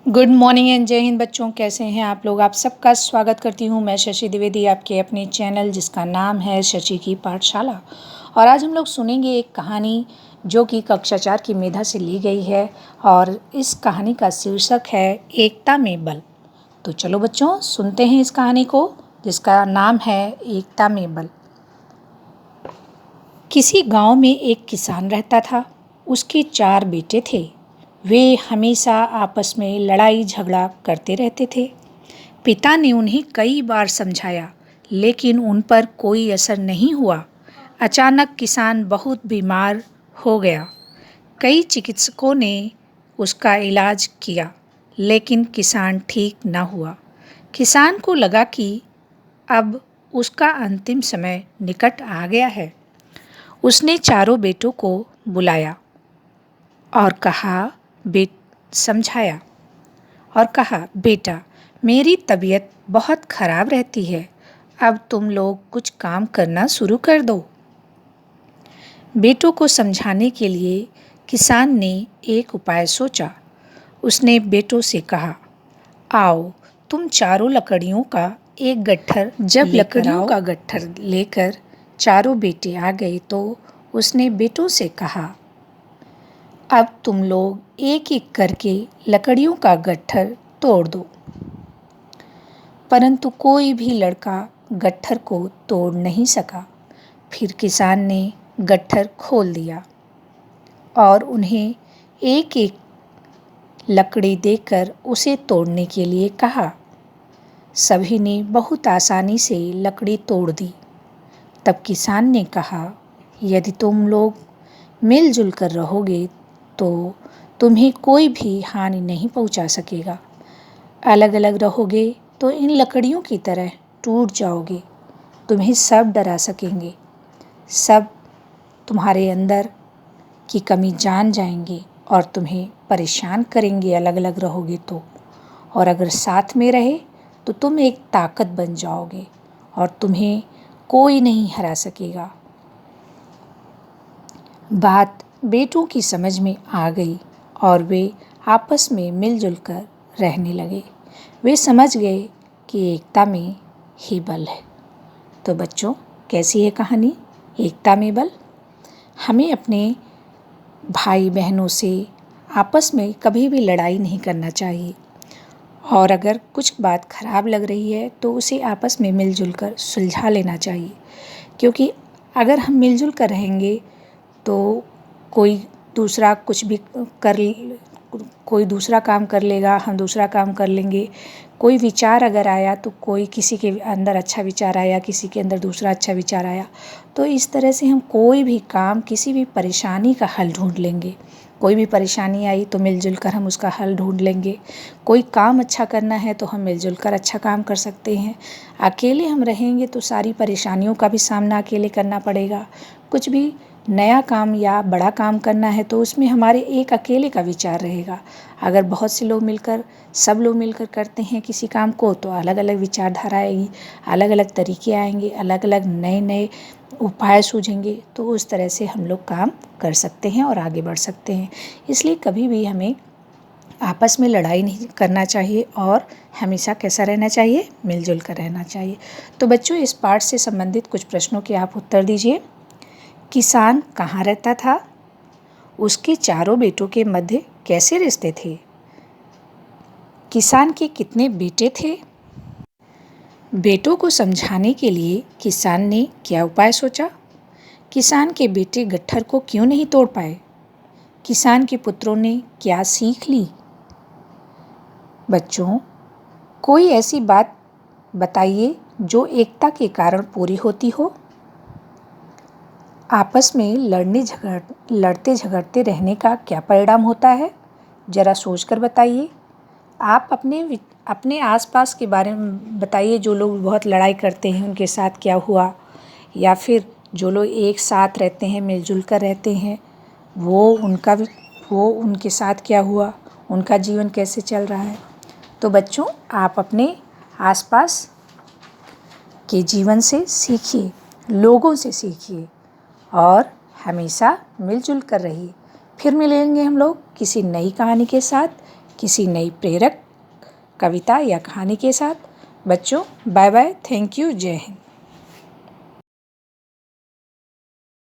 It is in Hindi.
गुड मॉर्निंग एंड जय हिंद बच्चों, कैसे हैं आप लोग। आप सबका स्वागत करती हूं मैं शशि द्विवेदी आपके अपने चैनल जिसका नाम है शशि की पाठशाला। और आज हम लोग सुनेंगे एक कहानी जो कि कक्षा 4 की मेधा से ली गई है और इस कहानी का शीर्षक है एकता में बल। तो चलो बच्चों सुनते हैं इस कहानी को जिसका नाम है एकता में बल। किसी गांव में एक किसान रहता था। उसके 4 बेटे थे। वे हमेशा आपस में लड़ाई झगड़ा करते रहते थे। पिता ने उन्हें कई बार समझाया लेकिन उन पर कोई असर नहीं हुआ। अचानक किसान बहुत बीमार हो गया। कई चिकित्सकों ने उसका इलाज किया लेकिन किसान ठीक न हुआ। किसान को लगा कि अब उसका अंतिम समय निकट आ गया है। उसने चारों बेटों को बुलाया और समझाया और कहा, बेटा, मेरी तबीयत बहुत खराब रहती है। अब तुम लोग कुछ काम करना शुरू कर दो। बेटों को समझाने के लिए किसान ने एक उपाय सोचा। उसने बेटों से कहा, आओ तुम चारों लकड़ियों का एक गट्ठर जब लकड़ियों का गट्ठर लेकर चारों बेटे आ गए तो उसने बेटों से कहा, अब तुम लोग एक एक करके लकड़ियों का गट्ठर तोड़ दो। परंतु कोई भी लड़का गट्ठर को तोड़ नहीं सका। फिर किसान ने गट्ठर खोल दिया और उन्हें एक एक लकड़ी देकर उसे तोड़ने के लिए कहा। सभी ने बहुत आसानी से लकड़ी तोड़ दी। तब किसान ने कहा, यदि तुम लोग मिलजुल कर रहोगे तो तुम्हें कोई भी हानि नहीं पहुंचा सकेगा। अलग अलग रहोगे तो इन लकड़ियों की तरह टूट जाओगे। तुम्हें सब डरा सकेंगे। सब तुम्हारे अंदर की कमी जान जाएंगे और तुम्हें परेशान करेंगे अलग अलग रहोगे तो। और अगर साथ में रहे तो तुम एक ताकत बन जाओगे और तुम्हें कोई नहीं हरा सकेगा। बात बेटों की समझ में आ गई और वे आपस में मिलजुल कर रहने लगे। वे समझ गए कि एकता में ही बल है। तो बच्चों, कैसी है कहानी एकता में बल। हमें अपने भाई बहनों से आपस में कभी भी लड़ाई नहीं करना चाहिए और अगर कुछ बात खराब लग रही है तो उसे आपस में मिलजुल कर सुलझा लेना चाहिए। क्योंकि अगर हम मिलजुल कर रहेंगे तो कोई दूसरा कोई दूसरा काम कर लेगा, हम दूसरा काम कर लेंगे। कोई विचार अगर आया तो कोई किसी के अंदर अच्छा विचार आया, किसी के अंदर दूसरा अच्छा विचार आया, तो इस तरह से हम कोई भी काम, किसी भी परेशानी का हल ढूंढ लेंगे। कोई भी परेशानी आई तो मिलजुल कर हम उसका हल ढूंढ लेंगे। कोई काम अच्छा करना है तो हम मिलजुल कर अच्छा काम कर सकते हैं। अकेले हम रहेंगे तो सारी परेशानियों का भी सामना अकेले करना पड़ेगा। कुछ भी नया काम या बड़ा काम करना है तो उसमें हमारे एक अकेले का विचार रहेगा। अगर बहुत से लोग मिलकर सब लोग मिलकर करते हैं किसी काम को तो अलग अलग विचारधारा आएगी, अलग अलग तरीके आएंगे, अलग अलग नए नए उपाय सूझेंगे। तो उस तरह से हम लोग काम कर सकते हैं और आगे बढ़ सकते हैं। इसलिए कभी भी हमें आपस में लड़ाई नहीं करना चाहिए और हमेशा कैसा रहना चाहिए, मिलजुल कर रहना चाहिए। तो बच्चों, इस पाठ से संबंधित कुछ प्रश्नों के आप उत्तर दीजिए। किसान कहाँ रहता था? उसके चारों बेटों के मध्य कैसे रिश्ते थे? किसान के कितने बेटे थे? बेटों को समझाने के लिए किसान ने क्या उपाय सोचा? किसान के बेटे गट्ठर को क्यों नहीं तोड़ पाए? किसान के पुत्रों ने क्या सीख ली? बच्चों, कोई ऐसी बात बताइए जो एकता के कारण पूरी होती हो। आपस में लड़ते झगड़ते रहने का क्या परिणाम होता है, ज़रा सोच कर बताइए। आप अपने आसपास के बारे में बताइए। जो लोग बहुत लड़ाई करते हैं उनके साथ क्या हुआ, या फिर जो लोग एक साथ रहते हैं, मिलजुल कर रहते हैं, वो उनके साथ क्या हुआ, उनका जीवन कैसे चल रहा है। तो बच्चों, आप अपने आसपास के जीवन से सीखिए, लोगों से सीखिए और हमेशा मिलजुल कर रहिए। फिर मिलेंगे हम लोग किसी नई कहानी के साथ। किसी नई प्रेरक कविता या कहानी के साथ। बच्चों बाय बाय, थैंक यू, जय हिंद।